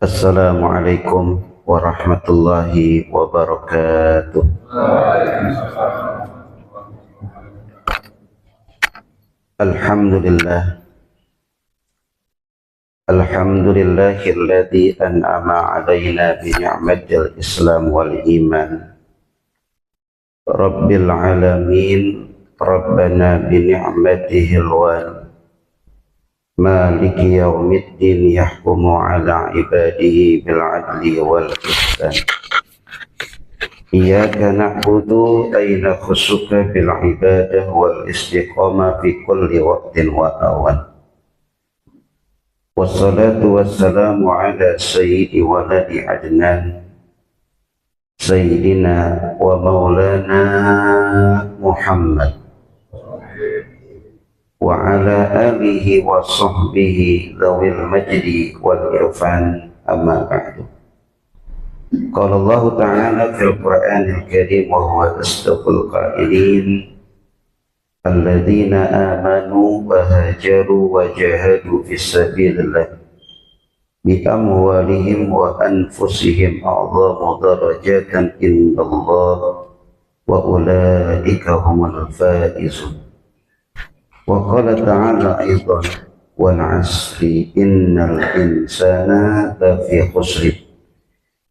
Assalamualaikum warahmatullahi wabarakatuh. Alhamdulillah. Alhamdulillahilladzi an'ama 'alaina bi ni'matil Islam wal iman. Rabbil alamin, Rabbana bi ni'matihil wal. Maliki yaumiddin, yahkumu 'ala ibadihi bil 'adli wal ihsan. Iyyaka na'budu wa nakhusuka bil ibadah wal istiqamah fi kulli waqtin wa awan. Wassalatu wassalamu ala sayyidi waladi adnan sayyidina wa maulana Muhammad wa ala alihi wa sahbihi dhawil majdi wal irfan, amma ba'du. Qala Allah ta'ala fil Qur'anil Karim wa huwa asdaqul qailin, alladzina amanu wa hajaru wa jahadu fis sabilillah bi amwalihim wa anfusihim a'zamu darajatan indallah wa ulaika humul faizun. Wa qala ta'ala aidan, wal 'asri innal insana lafi khusr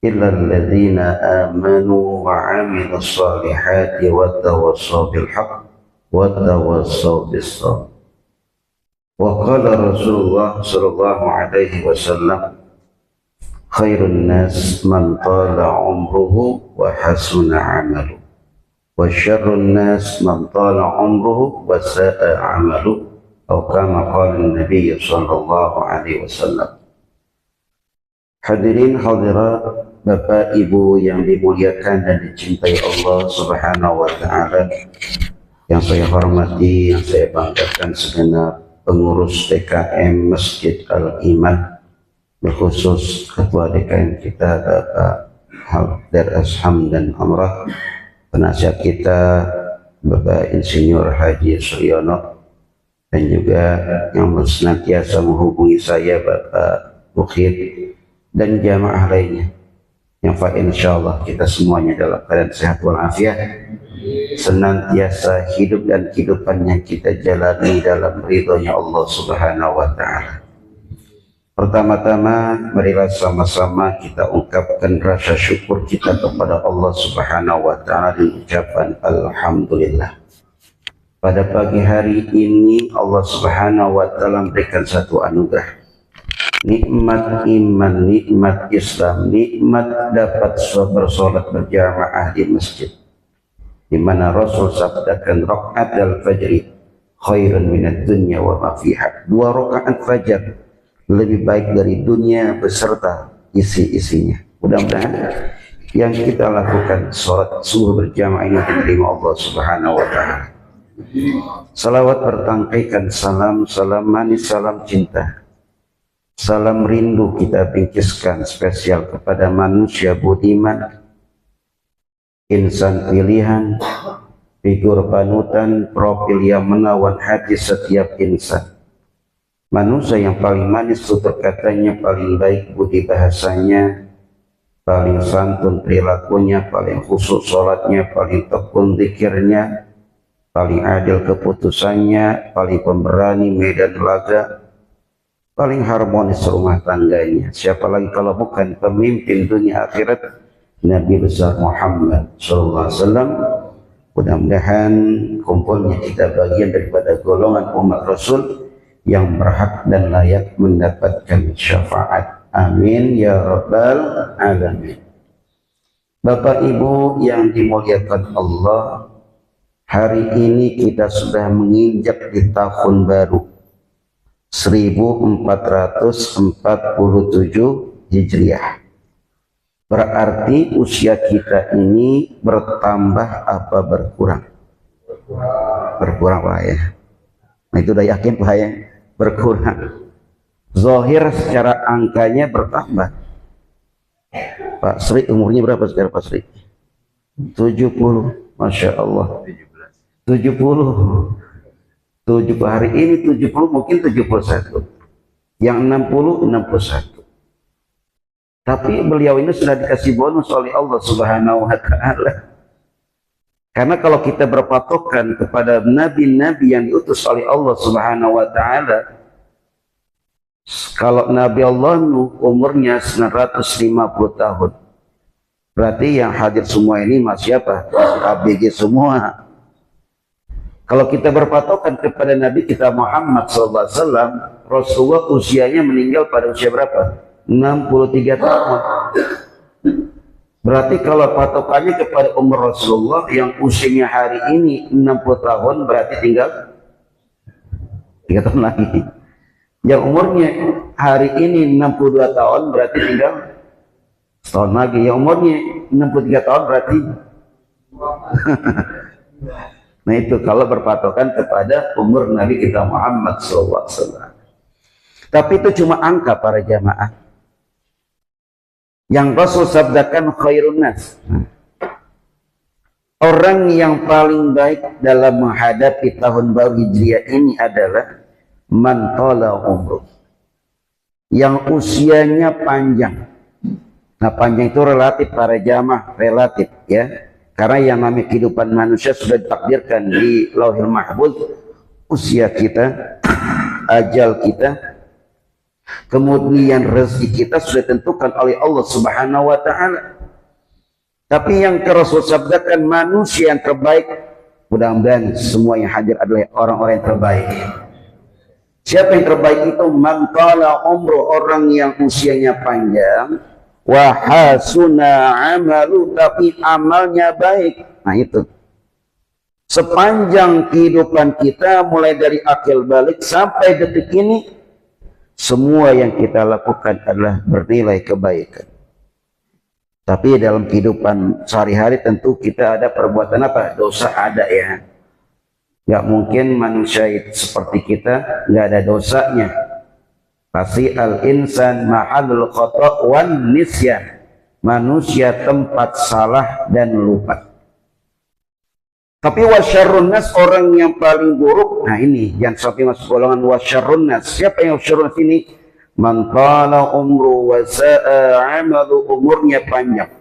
illa alladzina amanu wa 'amilus solihati wa tawassaw bil haqq wa tawassaw bis sabr. Wa qala Rasulullah sallallahu alaihi wasallam, khairun nas man tala umruhu wa hasuna 'amaluhu wa syarrun nas man tala umruhu wa sa'a 'amaluhu, atau kama qala Nabi sallallahu alaihi wasallam. Hadirin hadirat, Bapak Ibu yang dimuliakan dan dicintai Allah Subhanahu wa taala, yang saya hormati, yang saya banggakan segenap pengurus DKM Masjid Al-Iman, berkhusus Ketua DKM kita Bapak Habdar Asham dan Amrah, penasihat kita Bapak Insinyur Haji Suryono, dan juga yang senantiasa menghubungi saya Bapak Bukhid, dan jamaah lainnya, yang insyaallah kita semuanya dalam keadaan sehat walafiat, senantiasa hidup dan kehidupan yang kita jalani dalam ridhonya Allah Subhanahu wa ta'ala. Pertama-tama marilah sama-sama kita ungkapkan rasa syukur kita kepada Allah Subhanahu wa ta'ala dengan ucapan alhamdulillah. Pada pagi hari ini Allah Subhanahu wa ta'ala memberikan satu anugerah, nikmat iman, nikmat Islam, nikmat dapat bersolat berjamaah di masjid, di mana Rasul sabdakan rakaat al-fajri khairun minad dunya wa ma fiha. 2 rakaat fajar lebih baik dari dunia beserta isi-isinya. Mudah-mudahan yang kita lakukan sholat subuh berjamaah ini diterima Allah Subhanahu wa ta'ala. Salawat bertangkaikan salam, salam manis, salam cinta, salam rindu kita bingkiskan spesial kepada manusia budiman, insan pilihan, figur panutan, profil yang menawan hati setiap insan. Manusia yang paling manis tutur katanya, paling baik budi bahasanya, paling santun perilakunya, paling khusyuk sholatnya, paling tekun zikirnya, paling adil keputusannya, paling pemberani medan laga, paling harmonis rumah tangganya. Siapa lagi kalau bukan pemimpin dunia akhirat, Nabi besar Muhammad SAW. Mudah-mudahan kumpulnya kita bagian daripada golongan umat Rasul yang berhak dan layak mendapatkan syafaat. Amin ya rabbal alamin. Bapak Ibu yang dimuliakan Allah, hari ini kita sudah menginjak di tahun baru 1447 Hijriah. Berarti usia kita ini bertambah apa berkurang? Berkurang Pak ya. Nah itu udah yakin Pak ya, berkurang. Zahir secara angkanya bertambah. Pak Sri umurnya berapa sekarang Pak Sri? 70, Masya Allah. 70. 70 hari ini 70, mungkin 71. Yang 60, 61. Tapi beliau ini sudah dikasih bonus oleh Allah Subhanahu wa taala. Karena kalau kita berpatokan kepada nabi-nabi yang diutus oleh Allah Subhanahu wa taala, kalau Nabi Allah Nuh umurnya 950 tahun. Berarti yang hadir semua ini masih apa? ABG semua. Kalau kita berpatokan kepada Nabi kita Muhammad SAW, Rasulullah usianya meninggal pada usia berapa? 63 tahun. Berarti kalau patokannya kepada umur Rasulullah yang usianya hari ini 60 tahun, berarti tinggal 3 tahun lagi. Yang umurnya hari ini 62 tahun, berarti tinggal setahun lagi. Yang umurnya 63 tahun berarti nah itu kalau berpatokan kepada umur Nabi kita Muhammad SAW. Tapi itu cuma angka para jamaah. Yang Rasul sabdakan khairun nas, orang yang paling baik dalam menghadapi tahun baru Hijriah ini adalah man tala umruh, yang usianya panjang. Nah, panjang itu relatif para jamaah, relatif ya. Karena yang namanya kehidupan manusia sudah ditakdirkan di Lauhil Mahfuz, usia kita, ajal kita, kemudian rezeki kita sudah ditentukan oleh Allah Subhanahu wa taala. Tapi yang Rasul sabdakan manusia yang terbaik, mudah-mudahan semua yang hadir adalah orang-orang yang terbaik. Siapa yang terbaik itu? Man tala umru, orang yang usianya panjang, wa hasuna amalu, tapi amalnya baik. Nah itu. Sepanjang kehidupan kita mulai dari akil balik sampai detik ini, semua yang kita lakukan adalah bernilai kebaikan. Tapi dalam kehidupan sehari-hari tentu kita ada perbuatan apa? Dosa ada ya. Gak mungkin manusia seperti kita gak ada dosanya. Pasti al-insan ma'adul khata' wan nisyan. Manusia tempat salah dan lupa. Tapi wasyarrun nas, orang yang paling buruk, nah ini yang sampai masuk golongan wasyarrun nas. Siapa yang wasyarrun nas ini? Man tala umru wa sa'a amalu, umurnya panjang,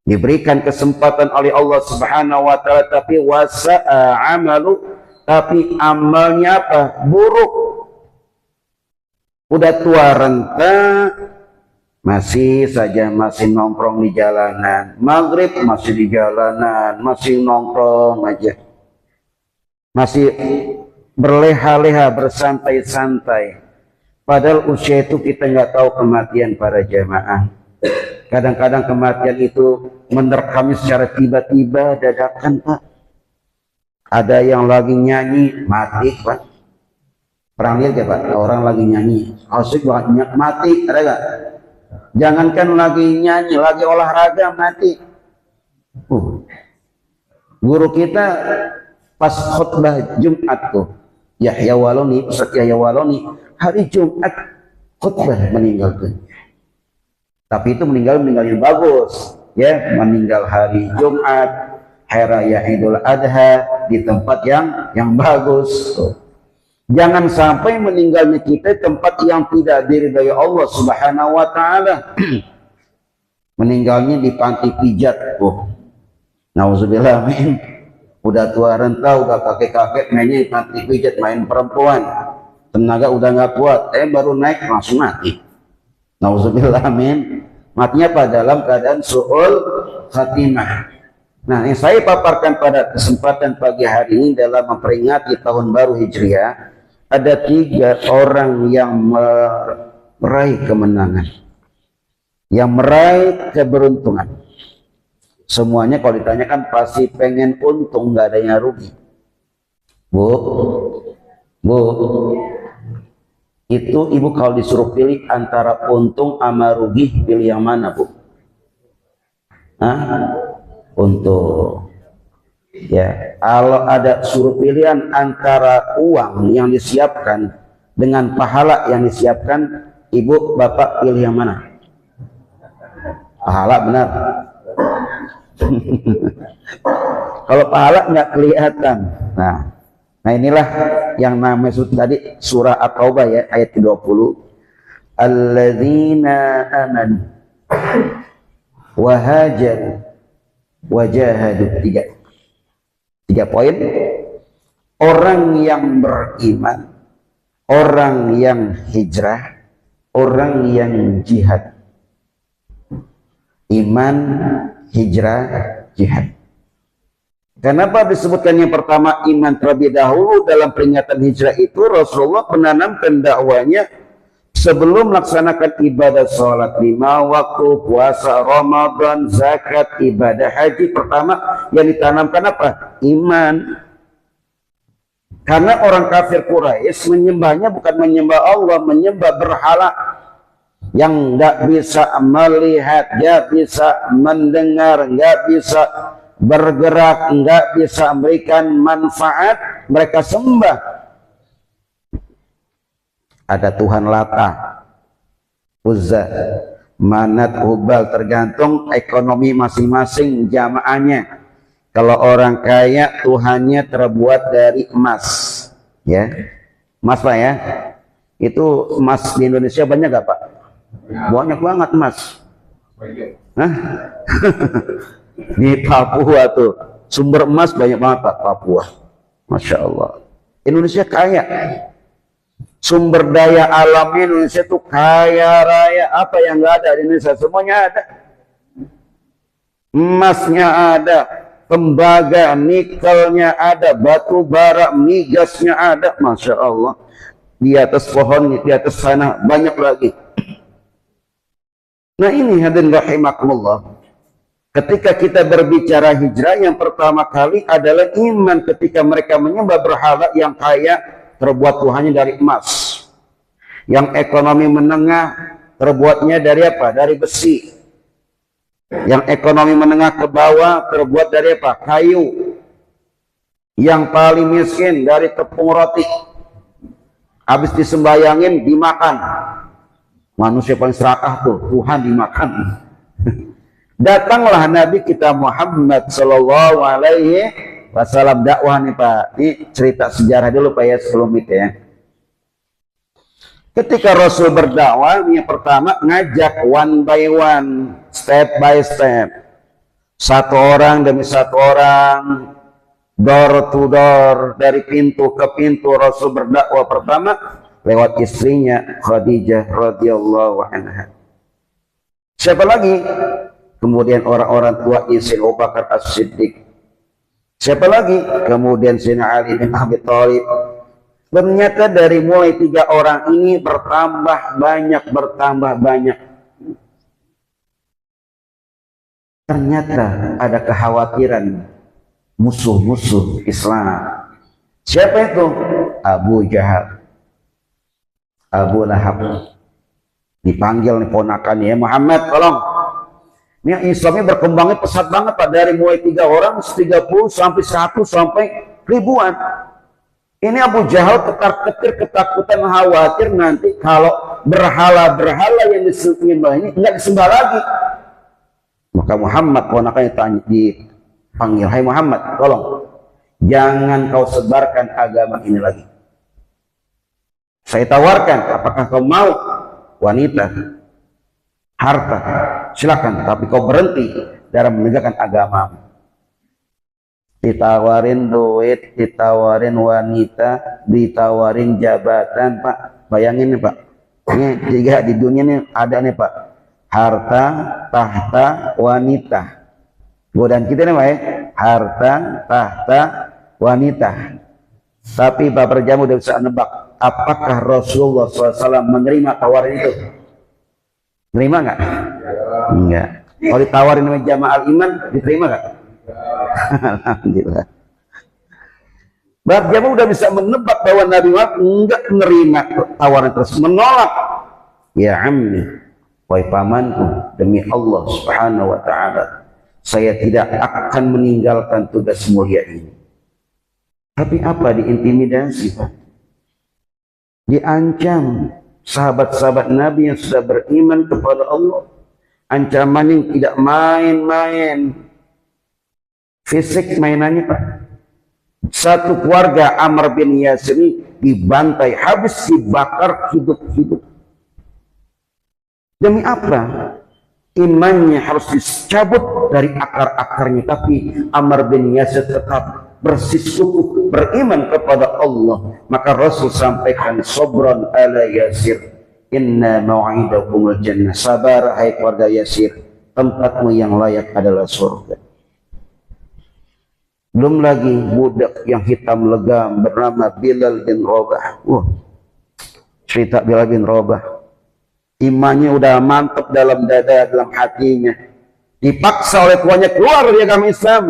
diberikan kesempatan oleh Allah Subhanahu wa taala, tapi wa sa'a amalu, tapi amalnya apa? Buruk. Udah tua renta, masih nongkrong di jalanan, maghrib masih di jalanan, masih nongkrong aja, masih berleha-leha, bersantai-santai. Padahal usia itu kita nggak tahu kematian para jamaah. Kadang-kadang kematian itu menerkam secara tiba-tiba, dadakan Pak. Ada yang lagi nyanyi mati Pak. Pernah lihat ya Pak, orang lagi nyanyi, asik banget mati, ada nggak? Jangankan lagi nyanyi, lagi olahraga mati. Guru kita pas khutbah Jumat tuh, Yahya Waloni, Ustaz Yahya Waloni, hari Jumat khutbah meninggal tuh. Tapi itu meninggal yang bagus, ya, meninggal hari Jumat, hari raya Idul Adha di tempat yang bagus. Tuh. Jangan sampai meninggalnya kita tempat yang tidak diridhai Allah Subhanahu wa taala. Meninggalnya di panti pijat. Nauzubillah min. Udah tua renta, udah kakek-kakek mainnya di panti pijat, main perempuan. Tenaga udah nggak kuat, baru naik langsung mati. Nauzubillah min. Matinya pada dalam keadaan su'ul khatimah. Nah, yang saya paparkan pada kesempatan pagi hari ini dalam memperingati tahun baru Hijriah, ada 3 orang yang meraih kemenangan, yang meraih keberuntungan. Semuanya kalau ditanyakan pasti pengen untung, nggak ada yang rugi. Bu, itu ibu kalau disuruh pilih antara untung sama rugi, pilih yang mana Bu? Untung. Ya, kalau ada suruh pilihan antara uang yang disiapkan dengan pahala yang disiapkan, ibu bapak pilih yang mana? Pahala, benar. Kalau pahala nggak kelihatan. Nah inilah yang namanya tadi surah At-Taubah ya, ayat 20. alladzina amanu wa hajaru wa jahadu. Tiga poin. Orang yang beriman, orang yang hijrah, orang yang jihad. Iman, hijrah, jihad. Kenapa disebutkan yang pertama iman terlebih dahulu? Dalam peringatan hijrah itu Rasulullah menanamkan dakwanya sebelum melaksanakan ibadah sholat 5 waktu, puasa Ramadan, zakat, ibadah haji. Pertama yang ditanamkan apa? Iman. Karena orang kafir Quraisy menyembahnya bukan menyembah Allah, menyembah berhala yang nggak bisa melihat, nggak bisa mendengar, nggak bisa bergerak, nggak bisa memberikan manfaat. Mereka sembah ada Tuhan Lata, Uzza, Manat, Hubal, tergantung ekonomi masing-masing jamaahnya. Kalau orang kaya Tuhannya terbuat dari emas, ya, emas Pak ya. Itu emas di Indonesia banyak gak Pak? Banyak banget emas. Hah? Di Papua tuh sumber emas banyak banget Pak, Papua. Masya Allah. Indonesia kaya. Sumber daya alamnya Indonesia tuh kaya raya. Apa yang nggak ada di Indonesia? Semuanya ada. Emasnya ada, tembaga, nikelnya ada, batu bara, migasnya ada. Masya Allah. Di atas pohon, di atas sana banyak lagi. Nah ini hadirin rahimakumullah. Ketika kita berbicara hijrah, yang pertama kali adalah iman. Ketika mereka menyembah berhala yang kaya terbuat Tuhannya dari emas, yang ekonomi menengah terbuatnya dari apa? Dari besi. Yang ekonomi menengah ke bawah terbuat dari apa? Kayu. Yang paling miskin dari tepung roti. Habis disembayangin dimakan. Manusia paling serakah tuh, Tuhan dimakan. Datanglah Nabi kita Muhammad Sallallahu Alaihi Wasallam, dakwah nih Pak. Ini cerita sejarah dulu Pak ya sebelum itu ya. Ketika Rasul berdakwah, yang pertama ngajak one by one, step by step. Satu orang demi satu orang, door to door, dari pintu ke pintu Rasul berdakwah. Pertama lewat istrinya Khadijah radhiyallahu anha. Siapa lagi? Kemudian orang-orang tua Sayyidina Abu Bakar As-Siddiq. Siapa lagi? Kemudian Sayyidina Ali bin Abi Thalib. Ternyata dari mulai 3 orang ini bertambah banyak. Ternyata ada kekhawatiran musuh-musuh Islam. Siapa itu? Abu Jahal, Abu Lahab. Dipanggil nih ponakannya, Muhammad tolong. Ini Islamnya berkembangnya pesat banget Pak. Dari mulai 3 orang, 30 sampai 100 sampai ribuan. Ini Abu Jahal ketar-ketir, ketakutan, khawatir nanti kalau berhala-berhala yang disembah ini nggak disembah lagi. Maka Muhammad ponakannya dipanggil, hai Muhammad tolong, jangan kau sebarkan agama ini lagi. Saya tawarkan, apakah kau mau wanita, harta, silakan, tapi kau berhenti dalam menegakkan agamamu. Ditawarin duit, ditawarin wanita, ditawarin jabatan Pak. Bayangin nih Pak, ini 3 di dunia ini ada nih Pak, harta, tahta, wanita. Godaan kita nih Pak ya, harta, tahta, wanita. Tapi Pak Perjamu udah bisa nebak, apakah Rasulullah SAW menerima tawaran itu? Terima nggak? Enggak. Kalau ditawarin sama Jamaah Iman, diterima nggak? Alhamdulillah. Bab Jamu udah bisa menebak bahwa Nabi Muhammad enggak menerima tawaran tersebut, menolak. Ya ammi, wahai pamanku, demi Allah Subhanahu wa taala, saya tidak akan meninggalkan tugas mulia ini. Tapi apa? Diintimidasi, Pak. Diancam sahabat-sahabat Nabi yang sudah beriman kepada Allah. Ancaman yang tidak main-main. Fisik mainannya Pak. Satu keluarga Amr bin Yasir dibantai, habis dibakar hidup-hidup. Demi apa? Imannya harus dicabut dari akar-akarnya, tapi Ammar bin Yasir tetap bersikukuh beriman kepada Allah. Maka Rasul sampaikan, sabran ala Yasir, inna mau'idakumul jannah. Sabar hai keluarga Yasir, tempatmu yang layak adalah surga. Belum lagi budak yang hitam legam bernama Bilal bin Rabah. Cerita Bilal bin Rabah, imannya udah mantap dalam dada, dalam hatinya. Dipaksa oleh tuannya keluar dari agama Islam.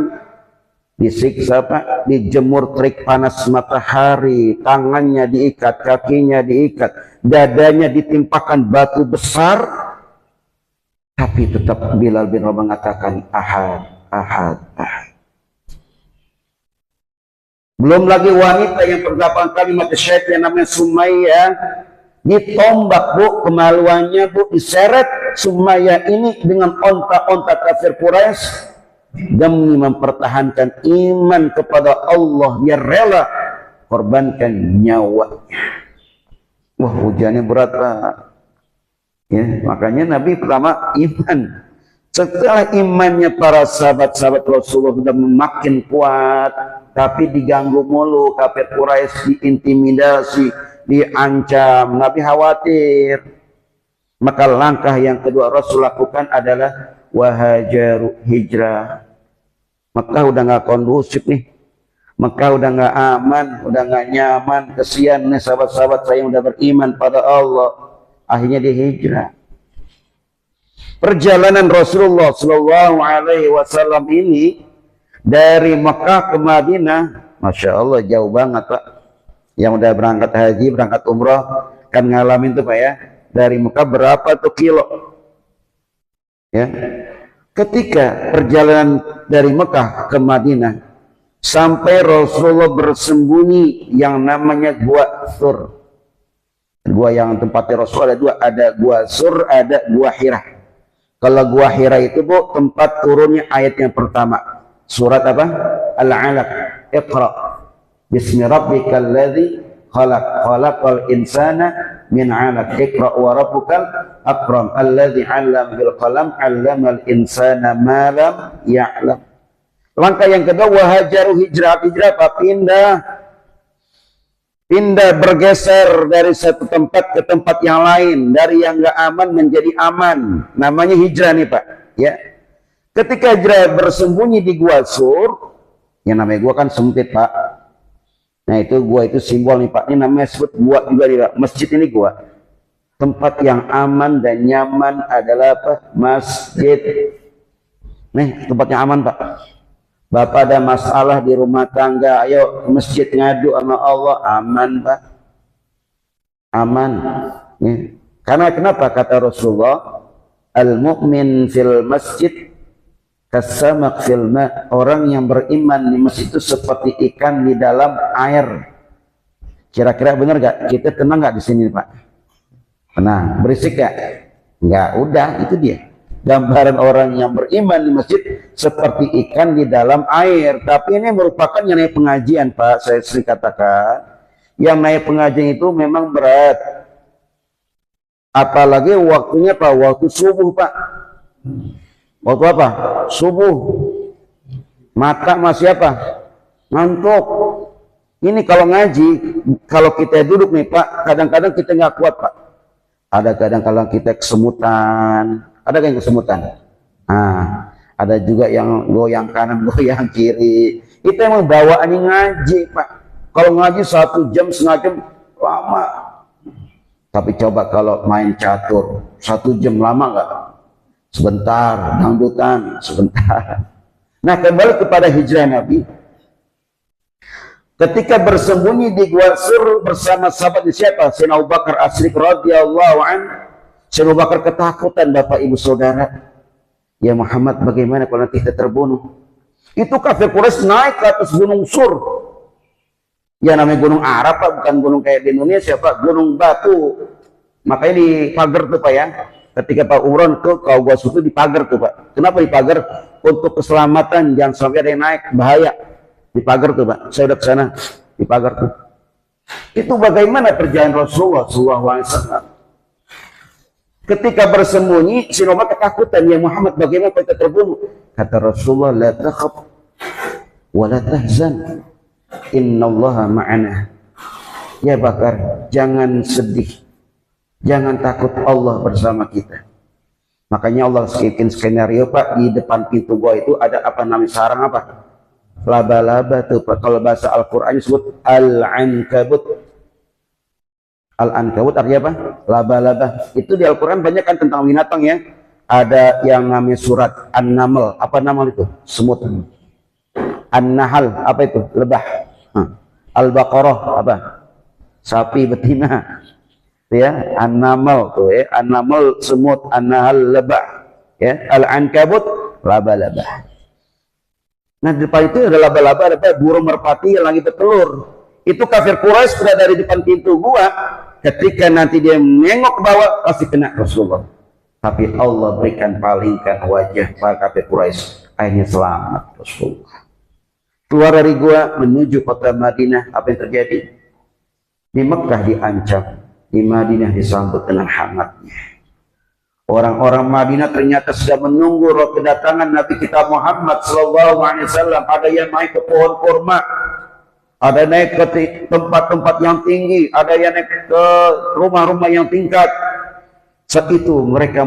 Disiksa Pak, dijemur terik panas matahari, tangannya diikat, kakinya diikat, dadanya ditimpakan batu besar. Tapi tetap Bilal bin Rabah mengatakan ahad, ahad, ahad. Belum lagi wanita yang terdapatkan kalimat syahadat yang namanya Sumayyah, ditombak Bu, kemaluannya Bu, diseret Sumayyah ini dengan onta-onta kafir Quraisy demi mempertahankan iman kepada Allah, dia rela korbankan nyawanya. Wah, ujiannya berat Pak. Ya, makanya Nabi pertama iman. Setelah imannya para sahabat-sahabat Rasulullah sudah makin kuat, tapi diganggu mulu kafir Quraisy, diintimidasi, diancam. Nabi khawatir. Maka langkah yang kedua Rasul lakukan adalah wahajaru, hijrah. Mekah udah nggak kondusif nih, Mekah udah nggak aman, udah nggak nyaman. Kesian nih sahabat-sahabat saya yang udah beriman pada Allah. Akhirnya dihijrah. Perjalanan Rasulullah Shallallahu Alaihi Wasallam ini dari Mekah ke Madinah, masya Allah jauh banget Pak. Yang udah berangkat haji, berangkat umrah kan ngalamin tuh Pak ya. Dari Mekah berapa tuh kilo? Ya, ketika perjalanan dari Mekah ke Madinah sampai Rasulullah bersembunyi yang namanya Gua Sur. Gua yang tempatnya Rasul ada dua, ada Gua Sur, ada Gua Hira. Kalau Gua Hira itu Bu, tempat turunnya ayat yang pertama. Surat apa? Al-Alaq. Iqra. Bismi rabbikal ladzi khalaq. Khalaqal insana min 'alaq. Iqra wa rabbukal akram. Alladzi 'allama bil qalam 'allamal insana ma lam ya'lam. Langkah yang kedua wahajaru, hijrah. Hijrah apa? Pindah, bergeser dari satu tempat ke tempat yang lain, dari yang nggak aman menjadi aman. Namanya hijrah nih Pak. Ya, ketika hijrah bersembunyi di Gua Sur, yang namanya gua kan sempit Pak. Nah itu gua itu simbol nih Pak. Ini namanya sebut gua juga nih Pak. Masjid ini gua. Tempat yang aman dan nyaman adalah apa? Masjid. Nih tempatnya aman Pak. Bapak ada masalah di rumah tangga, ayo ke masjid ngadu sama Allah, aman Pak, aman. Ya. Karena kenapa kata Rasulullah, al-mu'min fil masjid kasamak fil ma, orang yang beriman di masjid itu seperti ikan di dalam air. Kira-kira benar gak? Kita tenang gak di sini Pak? Tenang, berisik gak? Enggak, udah itu dia. Gambaran orang yang beriman di masjid seperti ikan di dalam air. Tapi ini merupakan yang naik pengajian Pak. Saya sering katakan, yang naik pengajian itu memang berat. Apalagi waktunya Pak, waktu subuh Pak. Waktu apa? Subuh. Mata masih apa? Ngantuk. Ini kalau ngaji, kalau kita duduk nih Pak, kadang-kadang kita nggak kuat Pak. Ada kadang-kadang kita kesemutan. Ada yang kesemutan. Nah, ada juga yang goyang kanan, goyang kiri. Itu emang bawaannya ngaji, Pak. Kalau ngaji 1 jam, setengah jam, lama. Tapi coba kalau main catur, 1 jam lama nggak? Sebentar, dangdutan, sebentar. Nah, kembali kepada hijrah Nabi. Ketika bersembunyi di Gua Sur bersama sahabat siapa? Sayyidina Abu Bakar As-Siddiq radhiyallahu anhu. Sayyidina Abu Bakar ketakutan, Bapak Ibu Saudara. Ya Muhammad, bagaimana kalau nanti kita terbunuh? Itu kafir Quraisy naik ke atas gunung Sur. Ya namanya gunung Arab Pak, bukan gunung kayak di Indonesia Pak, gunung batu. Makanya dipagar tuh Pak ya. Ketika Pak Umron ke Gua Sur itu dipagar tuh Pak. Kenapa dipagar? Untuk keselamatan, jangan sampai ada yang naik, bahaya. Dipagar tuh Pak. Saya udah ke sana, dipagar tuh. Itu bagaimana perjalanan Rasulullah SAW. Ketika bersembunyi, si Umar ketakutan, ya Muhammad bagaimana kita terbunuh? Kata Rasulullah, la takhaf wa la tahzan, innallaha ma'ana. Ya Bakar, jangan sedih, jangan takut, Allah bersama kita. Makanya Allah bikin skenario Pak, di depan pintu gua itu ada apa namanya sarang apa? Laba-laba tuh Pak. Kalau bahasa Al-Qur'an disebut Al-Ankabut. Al-Ankabut artinya apa? Laba-laba. Itu di Al-Quran banyak kan tentang binatang ya. Ada yang namanya surat An-Naml. Apa nama itu? Semut. An-Nahal. Apa itu? Lebah. Al-Baqarah. Apa? Sapi betina. Ya, An-Naml tuh ya. An-Naml semut, An-Nahal lebah. Ya, Al-Ankabut laba-laba. Nah, di depan itu ada laba-laba, ada burung merpati yang lagi bertelur. Itu kafir Quraisy sudah dari depan pintu gua. Ketika nanti dia menengok ke bawah, pasti kena Rasulullah. Tapi Allah berikan palingkan wajah para kafir Quraisy, akhirnya selamat Rasulullah. Keluar dari gua menuju kota Madinah, apa yang terjadi? Di Mekah diancam, di Madinah disambut dengan hangatnya. Orang-orang Madinah ternyata sudah menunggu roh kedatangan Nabi kita Muhammad SAW. Ada yang naik ke pohon kurma, ada naik ke tempat-tempat yang tinggi, ada yang naik ke rumah-rumah yang tingkat. Saat itu mereka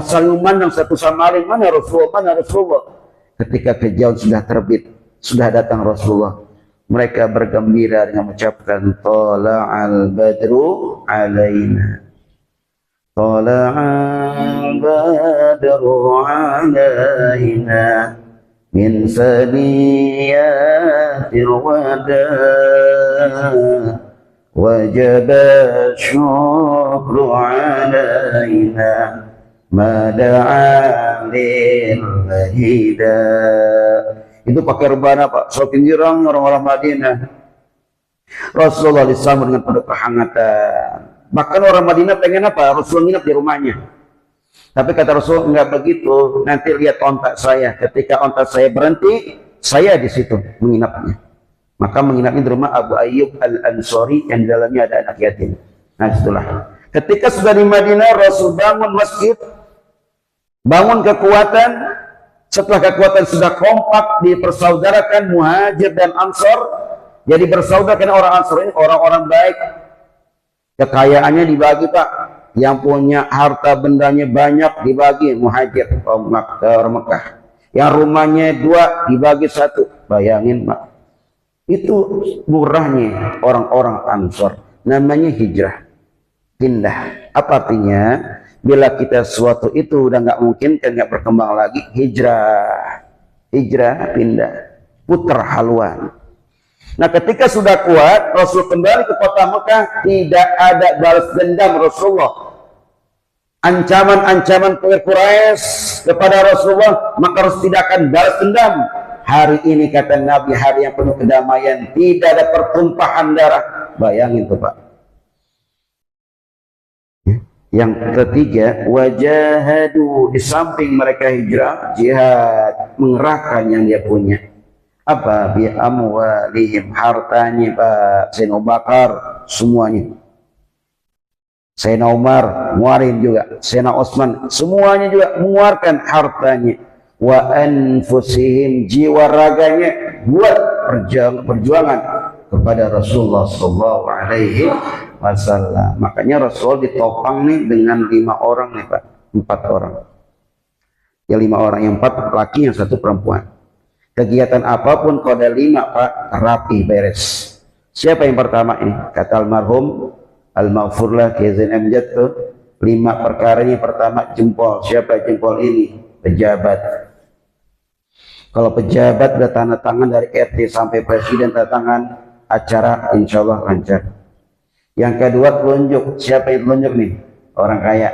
saling memandang satu sama lain, mana Rasulullah, mana Rasulullah. Ketika kejauhan sudah terbit, sudah datang Rasulullah, mereka bergembira dengan mengucapkan Tala'al badru alaina, Tala'al badru alaina min saniyatil wada wajaba syukru alaina ma da'a lillahida. Itu pakai rebana Pak, saking girang orang-orang Madinah. Rasulullah disambut dengan penuh kehangatan. Bahkan orang Madinah pengen apa? Rasulullah nginap di rumahnya. Tapi kata Rasul, enggak begitu. Nanti lihat ontak saya. Ketika ontak saya berhenti, saya di situ menginapnya. Maka menginapnya di rumah Abu Ayyub Al-Ansari yang di dalamnya ada anak yatim. Nah, itulah. Ketika sudah di Madinah, Rasul bangun masjid, bangun kekuatan. Setelah kekuatan sudah kompak, dipersaudarakan Muhajir dan Ansor. Jadi bersaudara karena orang Ansor ini orang-orang baik. Kekayaannya dibagi Pak. Yang punya harta bendanya banyak dibagi Muhajir orang Mekah. Yang rumahnya 2 dibagi 1. Bayangin Pak. Itu murahnya orang-orang Ansor. Namanya hijrah. Pindah. Apa artinya? Bila kita sesuatu itu udah nggak mungkin, kan nggak berkembang lagi, hijrah. Hijrah, pindah. Putar haluan. Nah, ketika sudah kuat, Rasul kembali ke kota Mekah, tidak ada balas dendam Rasulullah. Ancaman-ancaman Quraisy kepada Rasulullah, maka Rasul tidak akan balas dendam. Hari ini kata Nabi, hari yang penuh kedamaian, tidak ada pertumpahan darah. Bayangin tuh Pak. Yang ketiga, wajahadu, di samping mereka hijrah, jihad, mengerahkan yang dia punya. Apa? Bi amwalihim, hartanya Pak. Sayyidina Abu Bakar, semuanya. Sayyidina Umar, muarin juga. Sayyidina Utsman, semuanya juga mengeluarkan hartanya. Wa anfusihim, jiwa raganya buat perjuangan kepada Rasulullah SAW. Makanya Rasul ditopang nih dengan 5 orang nih Pak, 4 orang. Ya 5 orang, yang 4 laki, yang 1 perempuan. Kegiatan apapun kalau ada 5 Pak, rapi beres. Siapa yang pertama ini? Kata almarhum Al-Maghfurlah Kiai Zain Amjad tuh, 5 perkara ini. Pertama jempol. Siapa jempol ini? Pejabat. Kalau pejabat udah tanda tangan dari RT sampai presiden, tanda tangan, acara insya Allah lancar. Yang kedua telunjuk. Siapa yang telunjuk nih? Orang kaya.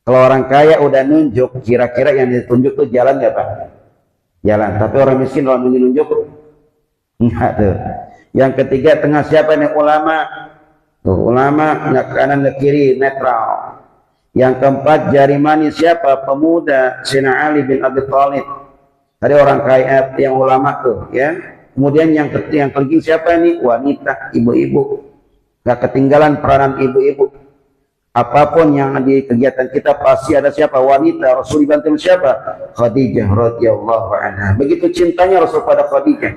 Kalau orang kaya udah nunjuk, kira-kira yang ditunjuk tuh jalan nggak Pak? Jalan. Tapi orang miskin kalau nunjuk, enggak tuh. Yang ketiga tengah siapa nih? Ulama. Tuh, ulama nggak kanan nggak kiri, netral. Yang keempat jari manis siapa? Pemuda. Sayyidina Ali bin Abi Thalib. Tadi orang kaya, yang ulama tuh, ya. Kemudian yang kelima siapa nih? Wanita, ibu-ibu. Gak ketinggalan peranan ibu-ibu. Apapun yang di kegiatan kita pasti ada siapa? Wanita. Rasul dibantu siapa? Khadijah radhiyallahu anha. Begitu cintanya Rasul pada Khadijah.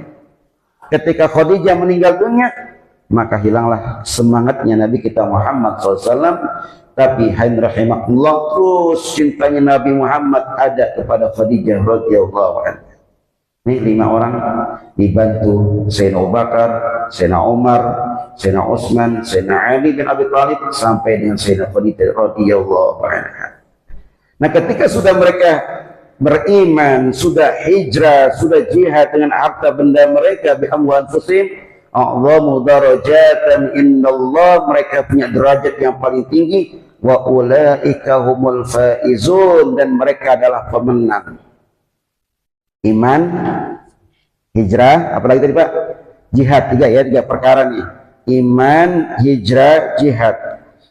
Ketika Khadijah meninggal dunia, maka hilanglah semangatnya Nabi kita Muhammad SAW. Tapi hain rahimahullah, terus cintanya Nabi Muhammad ada kepada Khadijah radhiyallahu anha. Ini 5 orang dibantu Sayyidina Abu Bakar, Sayyidina Umar, Sayyidina Utsman, Sayyidina Ali bin Abi Thalib sampai dengan Sayyidina Khadijah radhiyallahu anha. Nah, ketika sudah mereka beriman, sudah hijrah, sudah jihad dengan harta benda mereka, bi amwalihim a'zamu darajatan indallah, mereka punya derajat yang paling tinggi, wa ulaika humul faizun, dan mereka adalah pemenang. Iman, hijrah, apalagi tadi Pak? Jihad, 3 perkara nih. Iman, hijrah, jihad.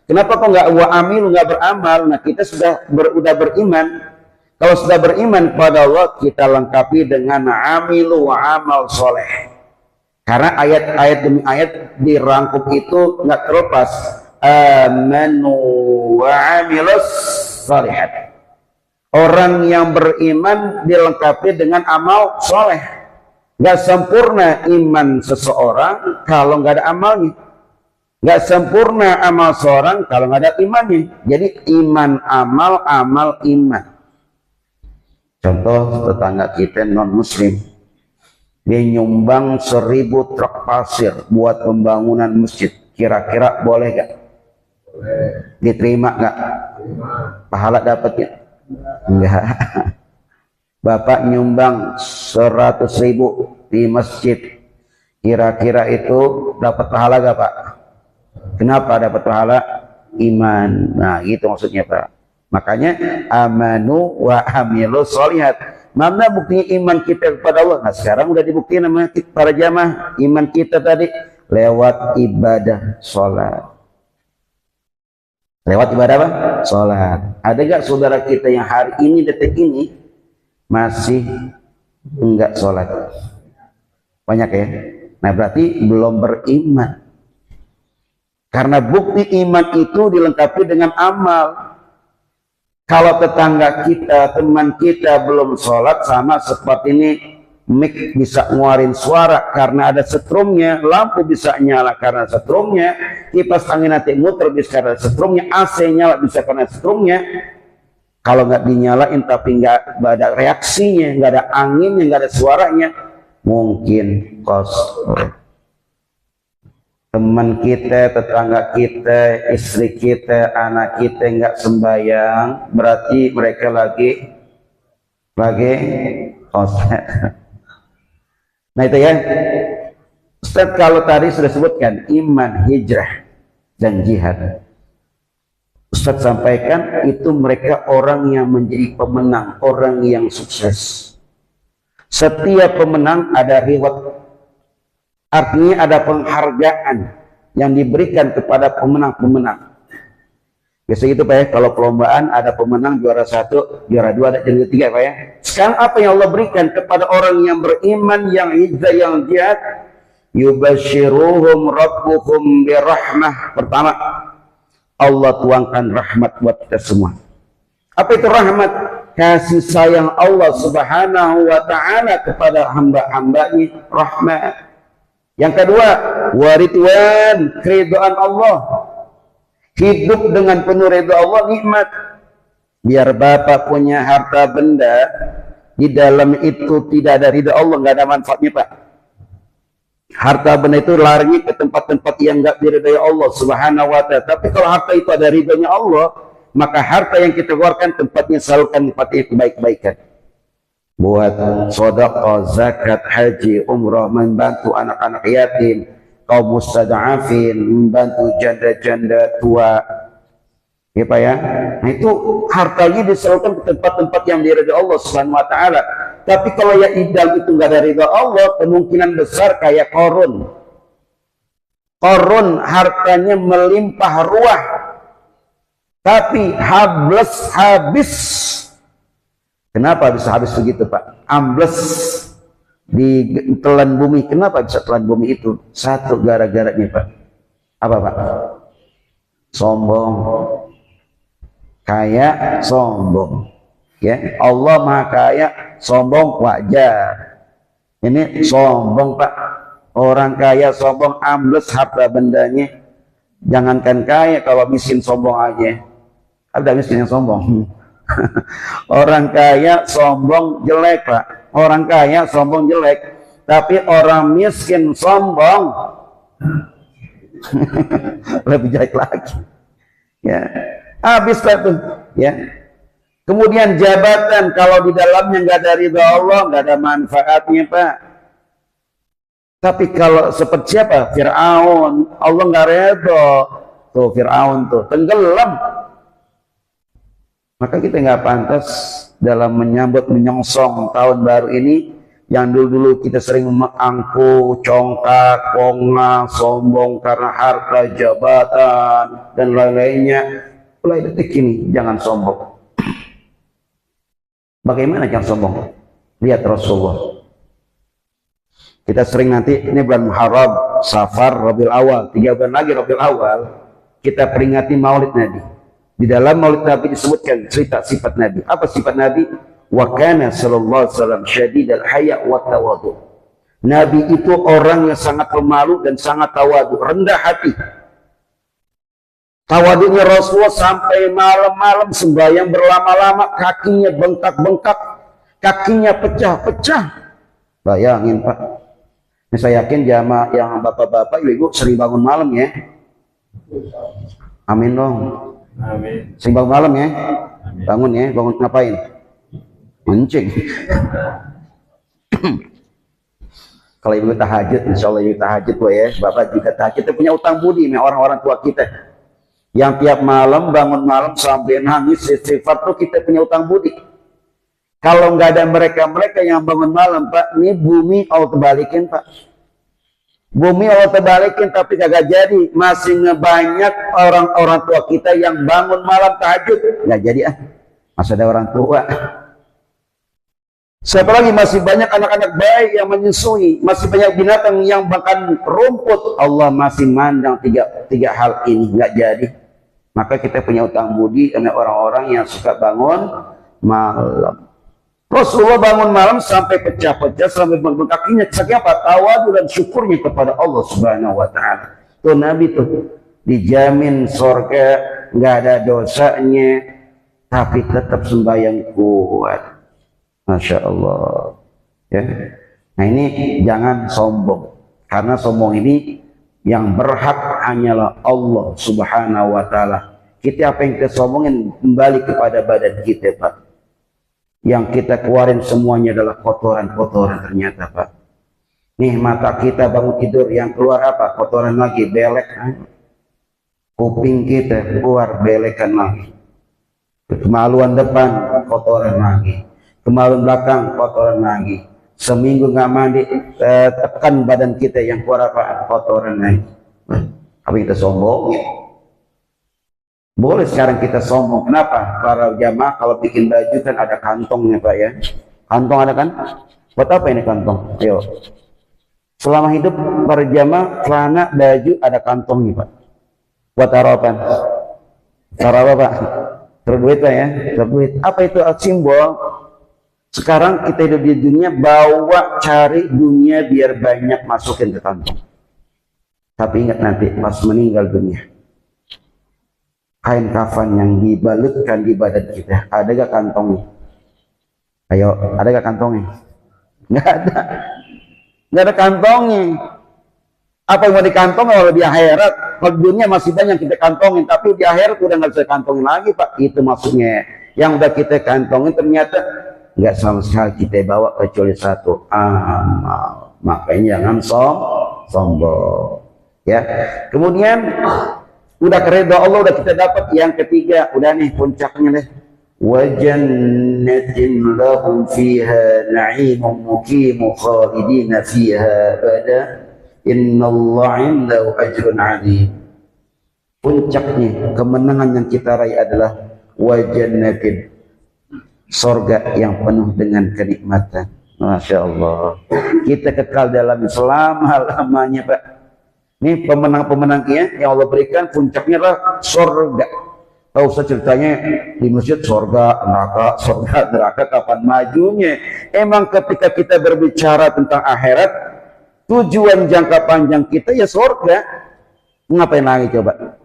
Kenapa kok nggak wa amil, nggak beramal? Nah, kita sudah beriman. Kalau sudah beriman pada Allah, kita lengkapi dengan amilu wa amal soleh. Karena ayat-ayat demi ayat dirangkum itu nggak terlepas. Amanu wa amilus salihat. Orang yang beriman dilengkapi dengan amal soleh. Gak sempurna iman seseorang kalau nggak ada amalnya. Gak sempurna amal seorang kalau nggak ada imannya. Jadi iman amal, amal iman. Contoh tetangga kita non muslim, dia nyumbang 1000 truk pasir buat pembangunan masjid. Kira-kira boleh gak? Diterima gak? Pahala dapatnya? Enggak. Bapak nyumbang 100.000 di masjid, kira-kira itu dapat pahala gak Pak? Kenapa dapat pahala? Iman. Nah gitu maksudnya Pak. Makanya amanu wa amilu sholihat. Mana buktinya iman kita kepada Allah? Nah sekarang udah dibuktiin sama para jamaah. Iman kita tadi lewat ibadah sholat. Lewat ibadah apa? Sholat. Ada gak saudara kita yang hari ini, detik ini masih enggak sholat? Banyak ya? Nah berarti belum beriman. Karena bukti iman itu dilengkapi dengan amal. Kalau tetangga kita, teman kita belum sholat, sama seperti ini, mic bisa ngeluarin suara karena ada setrumnya, lampu bisa nyala karena setrumnya, kipas angin nanti muter bisa karena setrumnya, AC nyala bisa karena setrumnya. Kalau nggak dinyalain tapi nggak ada reaksinya, nggak ada anginnya, nggak ada suaranya, mungkin kosong. Teman kita, tetangga kita, istri kita, anak kita nggak sembahyang, berarti mereka lagi kosong. Nah itu ya, Ustaz, kalau tadi sudah sebutkan iman, hijrah, dan jihad, Ustaz sampaikan itu mereka orang yang menjadi pemenang, orang yang sukses. Setiap pemenang ada reward, artinya ada penghargaan yang diberikan kepada pemenang-pemenang. Biasa gitu Pak ya, kalau perlombaan ada pemenang juara 1, juara 2, ada juara 3 Pak ya. Sekarang apa yang Allah berikan kepada orang yang beriman, yang hijrah, yang jihad? Yubashiruhum rabbuhum birahmah. Pertama, Allah tuangkan rahmat buat kita semua. Apa itu rahmat? Kasih sayang Allah subhanahu wa ta'ala kepada hamba-hambanya, rahmat. Yang kedua, waridwan, keridhaan Allah. Hidup dengan penuh ridha Allah, nikmat. Biar Bapak punya harta benda, di dalam itu tidak ada ridha Allah, nggak ada manfaatnya Pak. Harta benda itu larinya ke tempat-tempat yang nggak diridhai Allah subhanahu wa ta'ala. Tapi kalau harta itu ada ridhonya Allah, maka harta yang kita keluarkan tempatnya salurkan tempatnya kebaik-baikan. Buat sedekah, zakat, haji, umrah, membantu anak-anak yatim, kaum mustada'afin, membantu janda-janda tua, ya Pak ya. Nah itu hartanya disalurkan ke tempat-tempat yang diridhai Allah subhanahu wa ta'ala. Tapi kalau yang idam itu nggak ada ridha Allah, kemungkinan besar kayak Qarun. Qarun hartanya melimpah ruah, tapi habis. Kenapa bisa habis begitu Pak? Ambles di telan bumi. Kenapa bisa telan bumi itu? Satu gara-garanya Pak. Apa Pak? Sombong. kaya sombong. Ya, Allah Maha Kaya, sombong wajar. Ini sombong Pak. Orang kaya sombong, ambles harta bendanya. Jangankan kaya, kalau miskin sombong aja. Ada miskin yang sombong. Orang kaya sombong jelek Pak. Orang kaya sombong jelek. Tapi orang miskin sombong lebih jelek lagi. Ya, habis tuh. Ya. Kemudian jabatan, kalau di dalamnya nggak ada ridha Allah, nggak ada manfaatnya Pak. Tapi kalau seperti siapa? Fir'aun, Allah nggak ridha. Tuh Fir'aun tuh tenggelam. Maka kita nggak pantas dalam menyambut menyongsong tahun baru ini, yang dulu-dulu kita sering mengangku, congkak, konga, sombong karena harta, jabatan, dan lain-lainnya. Mulai detik ini jangan sombong. Bagaimana jangan sombong? Lihat Rasulullah. Kita sering nanti, ini bulan Muharram, Safar, Rabiul Awal, 3 bulan lagi Rabiul Awal, kita peringati Maulid Nabi. Di dalam Maulid Nabi disebutkan cerita sifat Nabi. Apa sifat Nabi? Wa kana sallallahu alaihi wasallam syadidal haya wa tawadu. Nabi itu orang yang sangat pemalu dan sangat tawadu, rendah hati. Tawadunya Rasulullah sampai malam-malam sembahyang berlama-lama, kakinya bengkak-bengkak, kakinya pecah-pecah. Bayangin Pak. Ini saya yakin jamaah yang bapak-bapak, ibu-ibu sering bangun malam ya. Amin dong. Amin. Sering bangun malam ya. Amin. Bangun ya, bangun ngapain? Mancing. Kalau ibu tahajud, insya Allah ibu tahajud tuh ya. Bapak juga tahajud, kita punya utang budi sama orang-orang tua kita. Yang tiap malam bangun malam sampai nangis istighfar tuh kita punya utang budi. Kalau nggak ada mereka-mereka yang bangun malam Pak, ini bumi Allah terbalikin Pak. Bumi Allah terbalikin tapi kagak jadi. Masih banyak orang-orang tua kita yang bangun malam tahajud. Nggak jadi ah. Masih ada orang tua. Siapa lagi masih banyak anak-anak baik yang menyusui. Masih banyak binatang yang makan rumput. Allah masih mandang tiga hal ini. Nggak jadi. Maka kita punya utang budi dengan orang-orang yang suka bangun malam. Rasulullah bangun malam sampai pecah-pecah, sampai bengkak kakinya. Saking apa? Tawadu dan syukurnya kepada Allah Subhanahu wa Ta'ala. Tuh Nabi tuh dijamin surga, nggak ada dosanya, tapi tetap sembahyang kuat. Masya Allah. Ya. Nah ini jangan sombong, karena sombong ini yang berhak hanyalah Allah Subhanahu wa Ta'ala. Kita apa yang kita sombongin kembali kepada badan kita Pak. Yang kita keluarin semuanya adalah kotoran-kotoran ternyata Pak. Nih mata kita bangun tidur yang keluar apa? Kotoran lagi, belek. Kuping kita keluar belekan lagi. Kemaluan depan kotoran lagi. Kemaluan belakang kotoran lagi. Seminggu nggak mandi, tekan badan kita yang keluar apa? Kotoran lagi. Apa kita sombong? Boleh sekarang kita sombong. Kenapa? Para jamaah kalau bikin baju kan ada kantongnya Pak ya. Kantong ada kan? Buat apa ini kantong? Ayo. Selama hidup para jamaah celana baju ada kantongnya Pak. Buat taruh apa? Taruh apa Pak? Taruh duit Pak ya. Taruh duit. Apa itu simbol? Sekarang kita hidup di dunia, bawa cari dunia biar banyak masukin ke kantong. Tapi ingat nanti pas meninggal dunia, kain kafan yang dibalutkan di badan kita, ada gak kantongnya? Ayo, ada gak kantongnya? Nggak ada. Nggak ada kantongnya. Apa yang mau dikantong kalau di akhirat? Kalau di dunia masih banyak kita kantongin, tapi di akhirat udah nggak bisa kantongin lagi Pak. Itu maksudnya. Yang udah kita kantongin ternyata nggak sama sekali kita bawa kecuali satu amal. Makanya jangan sombong. Ya. Kemudian udah keridhaan Allah udah kita dapat. Yang ketiga udah nih puncaknya deh. Wa jannatin lahum fiha na'imun muqimu khalidina fiha abada innallaha 'indahu ajrun 'adzim. Puncaknya kemenangan yang kita raih adalah wa jannatin, surga yang penuh dengan kenikmatan. Masya Allah, kita kekal dalam selama-lamanya Pak. Ini pemenang-pemenangnya yang Allah berikan, puncaknya adalah surga Tahu usah ceritanya di masjid surga, neraka kapan majunya. Emang ketika kita berbicara tentang akhirat, tujuan jangka panjang kita ya surga. Ngapain lagi coba?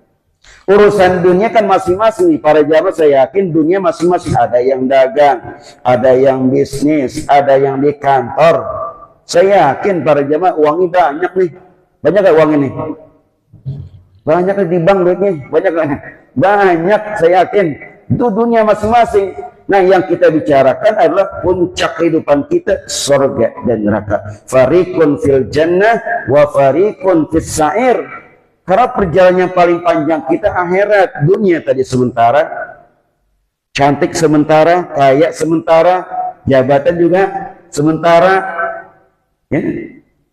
Urusan dunia kan masing-masing. Para jamaah saya yakin dunia masing-masing. Ada yang dagang, ada yang bisnis, ada yang di kantor. Saya yakin para jamaah uangnya banyak nih. Banyak gak uang ini? Banyak di bank duitnya. Banyak, saya yakin. Itu dunia masing-masing. Nah, yang kita bicarakan adalah puncak kehidupan kita, surga dan neraka. Fariqun fil jannah wa fariqun fis sa'ir. Karena perjalanan yang paling panjang kita akhirat. Dunia tadi sementara, cantik sementara, kaya sementara, jabatan juga sementara, ya.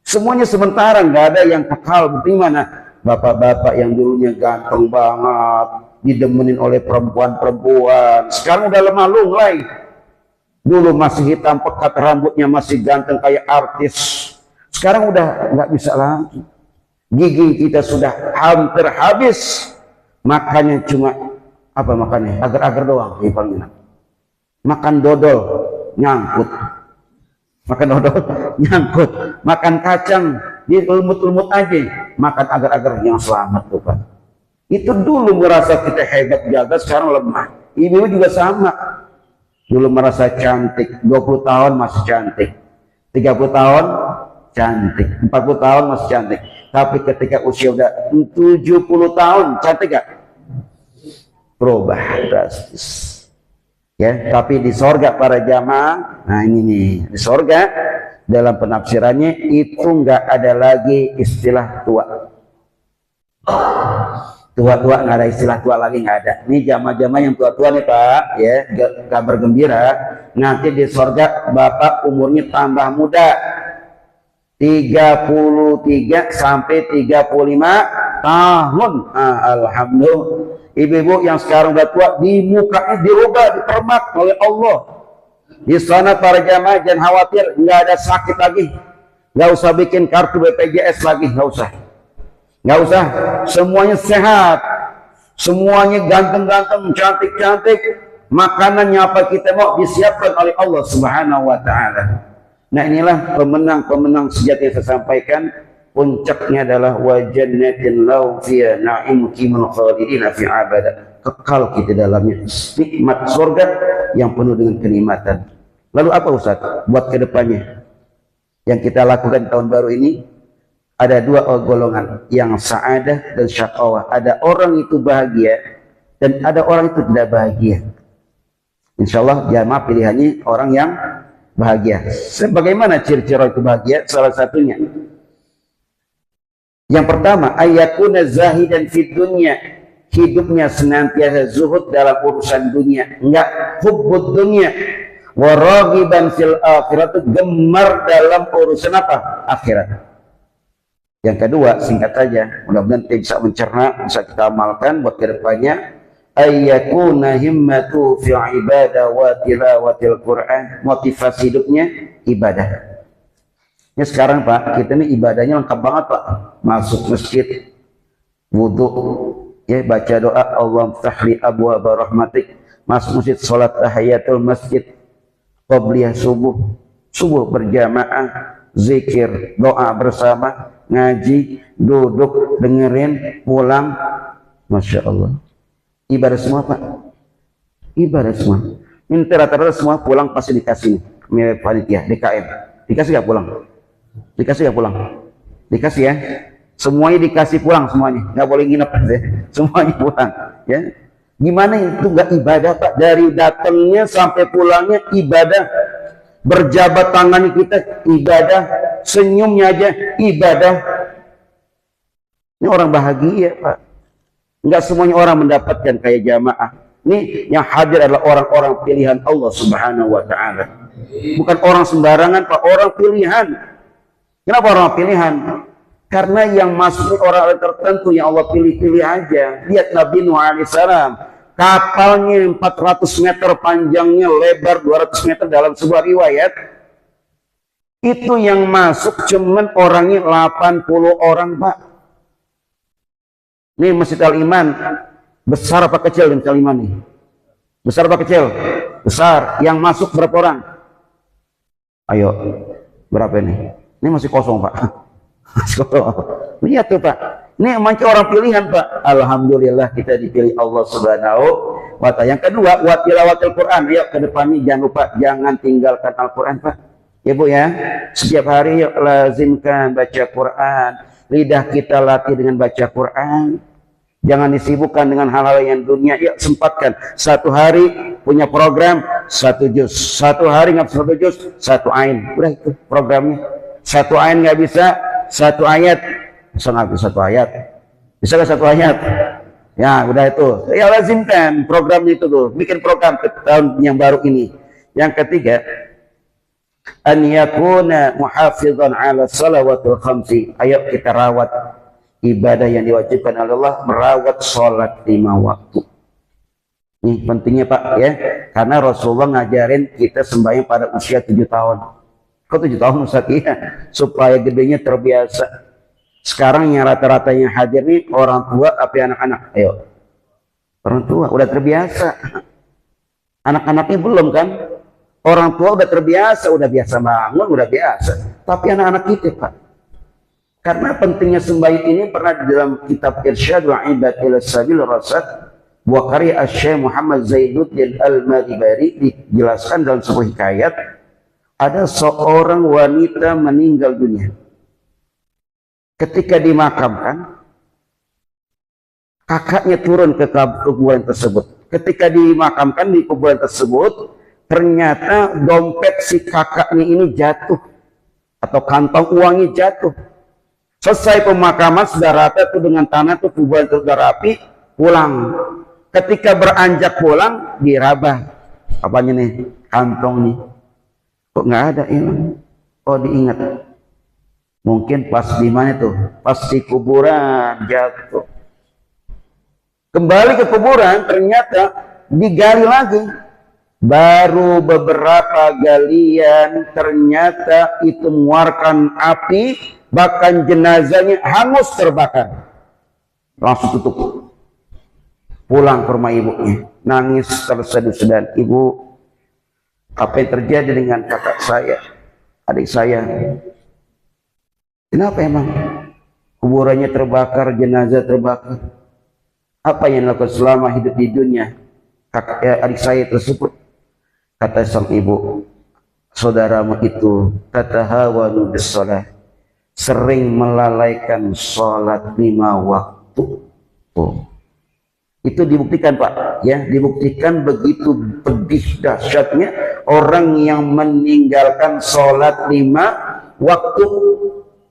Semuanya sementara, nggak ada yang kekal. Bagaimana? Bapak-bapak yang dulunya ganteng banget, didemenin oleh perempuan-perempuan, sekarang udah lemah lunglai. Dulu masih hitam pekat, rambutnya masih ganteng kayak artis, sekarang udah nggak bisa lagi. Gigi kita sudah hampir habis, makannya cuma apa makannya? Agar-agar doang, makan dodol nyangkut, makan kacang di lumut-lumut aja, makan agar-agar yang selamat tuh Pak. Itu dulu merasa kita hebat jaga, sekarang lemah. Ibu juga sama, dulu merasa cantik, 20 tahun masih cantik, 30 tahun cantik, 40 tahun masih cantik. Tapi ketika usia udah 70 tahun, cantik gak? Berubah drastis. Ya, tapi di sorga para jamaah, nah ini nih, di sorga dalam penafsirannya itu nggak ada lagi istilah tua. Tua-tua nggak ada istilah tua lagi, nggak ada. Ini jamaah-jamaah yang tua-tua nih Pak, ya, kabar gembira. Nanti di sorga Bapak umurnya tambah muda. 33 sampai 35 tahun. Alhamdulillah. Ibu-ibu yang sekarang udah tua, di mukanya dirubah, dipermak oleh Allah. Di sana para jamaah jangan khawatir, nggak ada sakit lagi. Nggak usah bikin kartu BPJS lagi, nggak usah. Nggak usah. Semuanya sehat. Semuanya ganteng-ganteng, cantik-cantik. Makanannya apa kita mau disiapkan oleh Allah Subhanahu wa Ta'ala. Nah, inilah pemenang-pemenang sejati yang saya sampaikan. Puncaknya adalah wajannatin lau fiha na'im kimun khalidina fi abada. Kekal kita dalamnya nikmat surga yang penuh dengan kenikmatan. Lalu apa Ustaz buat kedepannya yang kita lakukan tahun baru ini? Ada dua golongan, yang sa'adah dan syaqawah. Ada orang itu bahagia dan ada orang itu tidak bahagia. Insyaallah jamaah pilihannya orang yang bahagia. Sebagaimana ciri-ciri itu bahagia? Salah satunya, yang pertama, ayakuna zahidan fid dunya, hidupnya senantiasa zuhud dalam urusan dunia, enggak hubbud dunya, wa raghiban fil akhirat, gemar dalam urusan apa? Akhirat. Yang kedua, singkat saja, mudah-mudahan kita bisa mencerna, bisa kita amalkan buat kedepannya. Ayakuna himmatu fi ibadah wa tilawatil Quran, motivasi hidupnya ibadah. Ya sekarang Pak, kita ini ibadahnya lengkap banget Pak. Masuk masjid, wudhu, ya baca doa Allahumma ftahli abwaaba rahmatik. Masuk masjid, sholat tahiyatul masjid, qabliyah subuh berjamaah, zikir, doa bersama, ngaji, duduk, dengerin, pulang. Masya Allah. Ibadah semua Pak. Ibadah semua. Minta rata-rata semua pulang pasti dikasih. Mirip panitia, DKM. Dikasih gak pulang? Dikasih ya pulang, dikasih ya, semuanya dikasih pulang semuanya, nggak boleh nginep ya. Semuanya pulang ya. Gimana itu nggak ibadah Pak? Dari datangnya sampai pulangnya ibadah, berjabat tangan kita ibadah, senyumnya aja ibadah. Ini orang bahagia Pak. Nggak semuanya orang mendapatkan kayak jamaah. Ini yang hadir adalah orang-orang pilihan Allah Subhanahu wa Ta'ala, bukan orang sembarangan Pak, orang pilihan. Kenapa orang pilihan? Karena yang masuk orang tertentu yang Allah pilih-pilih aja. Lihat Nabi Nuh alaihissalam, kapalnya 400 meter panjangnya, lebar 200 meter dalam sebuah riwayat. Itu yang masuk cuman orangnya 80 orang Pak. Ini Masjid Al-Iman Besar apa kecil yang kelima nih? Besar apa kecil? Besar. Yang masuk berapa orang? Ayo, berapa ini? Ini masih kosong, Pak. Masih kosong. Lihat tuh, Pak. Ini macam orang pilihan, Pak. Alhamdulillah kita dipilih Allah Subhanahu wa ta'ala. Yang kedua, wa tilawatil Quran. Ayo ke depan nih, jangan lupa, jangan tinggalkan Al-Quran, Pak. Ya, Bu ya. Setiap hari yuk lazimkan baca Quran. Lidah kita latih dengan baca Quran. Jangan disibukkan dengan hal-hal yang dunia. Yuk sempatkan. Satu hari punya program 1 juz. Satu hari nggak 1 juz, 1 ain. Udah itu programnya. 1 ain nggak bisa, 1 ayat. Bisa nggak bisa 1 ayat? Bisa nggak 1 ayat? Ya udah itu. Ya lazimkan programnya itu tuh. Bikin program ke tahun yang baru ini. Yang ketiga, an yakuna muhafizan ala salawatul khamsi. Ayo kita rawat ibadah yang diwajibkan oleh Allah, merawat sholat 5 waktu. Ini pentingnya, Pak ya, karena Rasulullah ngajarin kita sembahyang pada usia 7 tahun. Kok 7 tahun Ustaz? Iya, supaya gedenya terbiasa. Sekarang yang rata-rata yang hadir nih orang tua apa anak-anak? Ayo, orang tua udah terbiasa. Anak-anaknya belum kan? Orang tua udah terbiasa, udah biasa bangun, udah biasa. Tapi anak-anak kita, Pak, karena pentingnya sembahyang ini pernah di dalam kitab Irsyad wa Ibad ila Sabil Rasad buah karya Syekh Muhammad Zainuddin Al-Madibari dijelaskan dalam sebuah hikayat. Ada seorang wanita meninggal dunia. Ketika dimakamkan, kakaknya turun ke kuburan tersebut. Ketika dimakamkan di kuburan tersebut, ternyata dompet si kakaknya ini jatuh atau kantong uangnya jatuh. Selesai pemakaman sudah rata tuh dengan tanah tuh, kuburan sudah rapi, pulang. Ketika beranjak pulang, diraba apanya nih, kantong nih, kok nggak ada hilang. Oh diingat, mungkin pas di mana tuh, pas di kuburan jatuh. Kembali ke kuburan, ternyata digali lagi. Baru beberapa galian, ternyata itu mengeluarkan api, bahkan jenazahnya hangus terbakar. Langsung tutup. Pulang ke rumah ibunya, nangis terseduh-seduh. Ibu, apa yang terjadi dengan kakak saya, adik saya? Kenapa emang? Kuburannya terbakar, jenazah terbakar. Apa yang dilakukan selama hidup di dunia kakak adik saya tersebut? Kata sang ibu, saudaramu itu tatahawanu bis-shalah, sering melalaikan sholat 5 waktu. Oh. Itu dibuktikan, Pak ya, dibuktikan begitu pedih dahsyatnya orang yang meninggalkan sholat 5 waktu.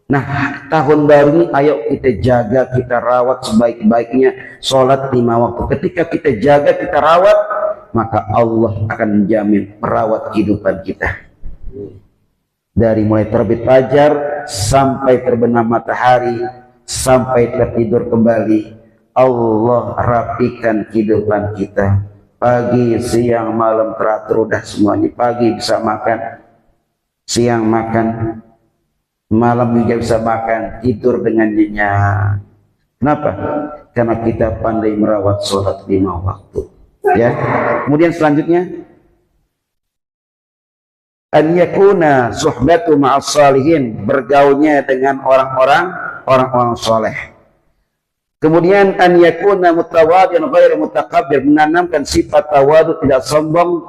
Nah, tahun baru ini ayo kita jaga, kita rawat sebaik-baiknya sholat 5 waktu. Ketika kita jaga, kita rawat, maka Allah akan menjamin merawat kehidupan kita. Dari mulai terbit fajar sampai terbenam matahari, sampai tertidur kembali, Allah rapikan kehidupan kita. Pagi, siang, malam teratur udah semuanya. Pagi bisa makan, siang makan, malam juga bisa makan, tidur dengan nyenyak. Kenapa? Karena kita pandai merawat sholat 5 waktu. Ya. Kemudian selanjutnya, an yakuna suhbatu ma'as salihin, bergaulnya dengan orang-orang soleh. Kemudian an yakuna mutawadhi'an ghairu mutakabbir, menanamkan sifat tawadu, tidak sombong,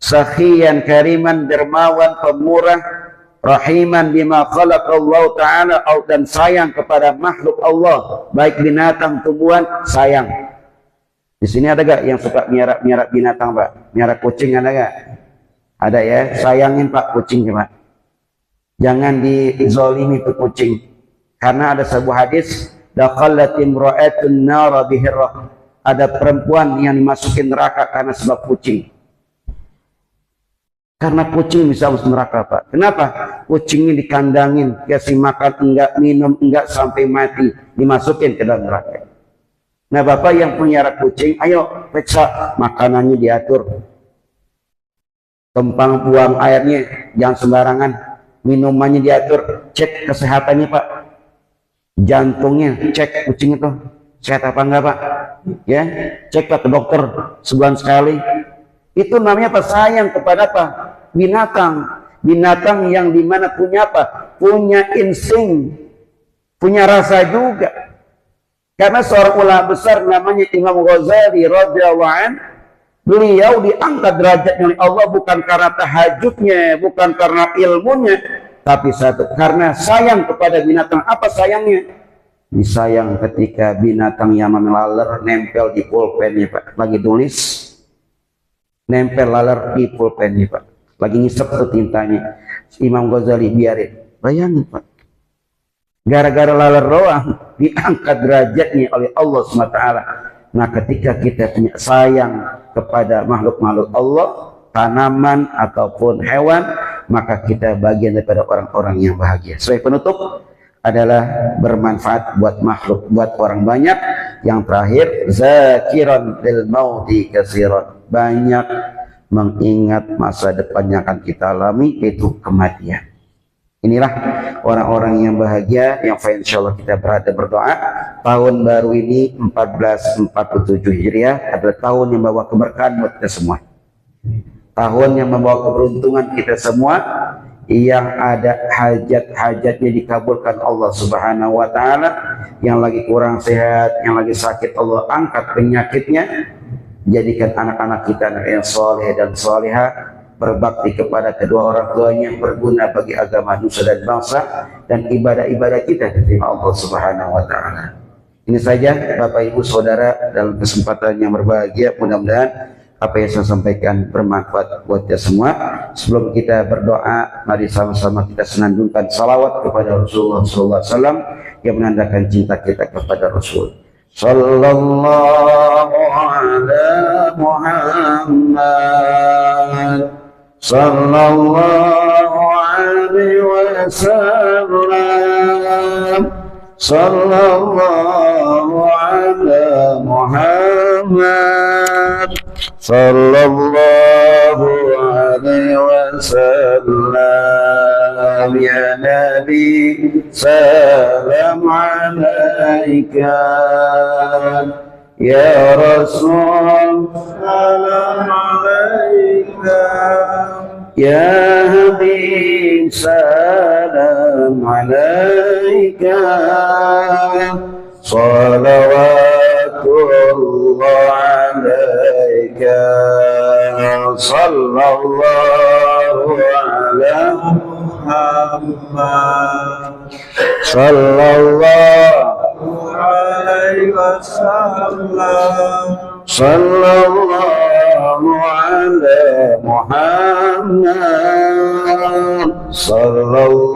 sakhiyan kariman, dermawan, pemurah, rahiman bima khalaqallahu ta'ala, dan sayang kepada makhluk Allah, baik binatang, tumbuhan, sayang. Di sini ada gak yang suka miara binatang, Pak? Miara kucing ada gak? Ada ya, sayangin Pak kucing, Pak. Jangan dizolimi tuh kucing. Karena ada sebuah hadis, dakhalat imra'atun nara bihirrah. Ada perempuan yang dimasukin neraka karena sebab kucing. Karena kucing bisa masuk neraka, Pak. Kenapa? Kucingnya dikandangin, kasih makan enggak, minum enggak, sampai mati, dimasukin ke dalam neraka. Nah, Bapak yang punya kucing, ayo periksa makanannya, diatur. Tempang buang airnya jangan sembarangan, minumannya diatur, cek kesehatannya, Pak. Jantungnya cek kucing itu, Sehat apa enggak Pak? Ya, cek Pak ke dokter sebulan sekali. Itu namanya apa? Sayang kepada apa? Binatang. Binatang yang dimana punya apa? Punya insting, punya rasa juga. Karena seorang ulama besar namanya Imam Ghazali radhiyallahu anhu, beliau diangkat derajatnya oleh Allah bukan karena tahajudnya, bukan karena ilmunya, tapi satu karena sayang kepada binatang. Apa sayangnya? Disayang ketika binatang yang melaler nempel di pulpennya Pak, lagi tulis nempel laler di pulpennya Pak, lagi ngisep tuh tintanya. Imam Ghazali biarin. Bayangin Pak, gara-gara laler doang diangkat derajatnya oleh Allah SWT. Nah ketika kita punya sayang kepada makhluk-makhluk Allah, tanaman ataupun hewan, maka kita bagian daripada orang-orang yang bahagia. Sebagai penutup adalah bermanfaat buat makhluk, buat orang banyak. Yang terakhir, zakiran lil mauti katsiran, banyak mengingat masa depan yang akan kita alami, yaitu kematian. Inilah orang-orang yang bahagia yang insyaallah kita berdoa. Tahun baru ini 1447 Hijriah adalah tahun yang membawa keberkahan buat kita semua. Tahun yang membawa keberuntungan kita semua, yang ada hajat-hajatnya dikabulkan Allah Subhanahu wa taala, yang lagi kurang sehat, yang lagi sakit Allah angkat penyakitnya, jadikan anak-anak kita anak yang soleh dan soleha, berbakti kepada kedua orang tuanya, berguna bagi agama nusa dan bangsa, dan ibadah-ibadah kita diterima Allah Subhanahu wa taala. Ini saja Bapak Ibu Saudara dalam kesempatan yang berbahagia, mudah-mudahan apa yang saya sampaikan bermanfaat buat kita semua. Sebelum kita berdoa, mari sama-sama kita senandungkan salawat kepada Rasulullah SAW yang menandakan cinta kita kepada Rasul. Sallallahu ala Muhammad, sallallahu alaihi wasallam, sallallahu ala Muhammad, sallallahu alaihi wasallam. Ya Nabi, salam alaika. Ya Rasul, salam alaika. Ya Habib, salam alaika. Salawatullah alaika. Sallallahu ala Muhammad, sallallahu alaihi wasallam, sallallahu ala Muhammad, sallallahu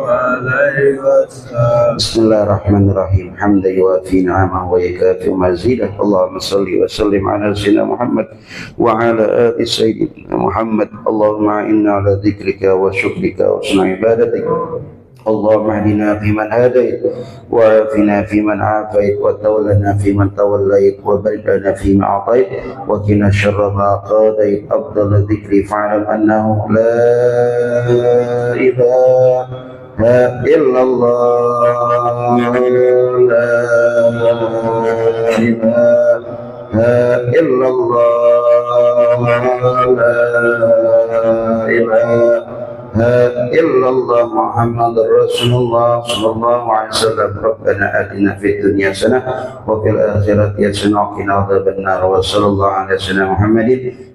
alaihi wasallam. Bismillahirrahmanirrahim. Hamdan yuwafi ni'amahu wa yukafi mazidah. Allahumma salli wa sallim ala sayyidina Muhammad wa ala ali sayyidina Muhammad. Allahumma inna ala dzikrika wa syukrika wa husni ibadatik. اللهم اهدنا فيمن هديت وعافنا فيمن عافيت وتولنا فيمن توليت وبارك لنا فيما اعطيت وقنا شر ما قضيت. افضل الذكر فاعلم انه لا اله الا الله، لا اله الا الله، لا اله إلا الله محمد رسول الله صلى الله عليه وسلم. ربنا آتنا في الدنيا حسنة وفي الآخرة حسنة وقنا عذاب النار. وصلى الله على سيدنا محمد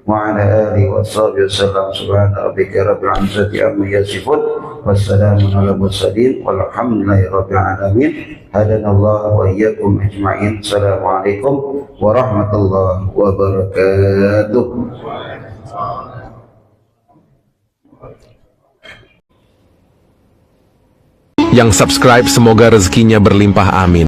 وعلى آله وصحبه وسلم. سبحان ربك رب العزة عما يصفون والسلام على المرسلين والحمد لله رب العالمين. هدانا الله وإياكم أجمعين. السلام عليكم ورحمة الله وبركاته. Yang subscribe semoga rezekinya berlimpah, amin.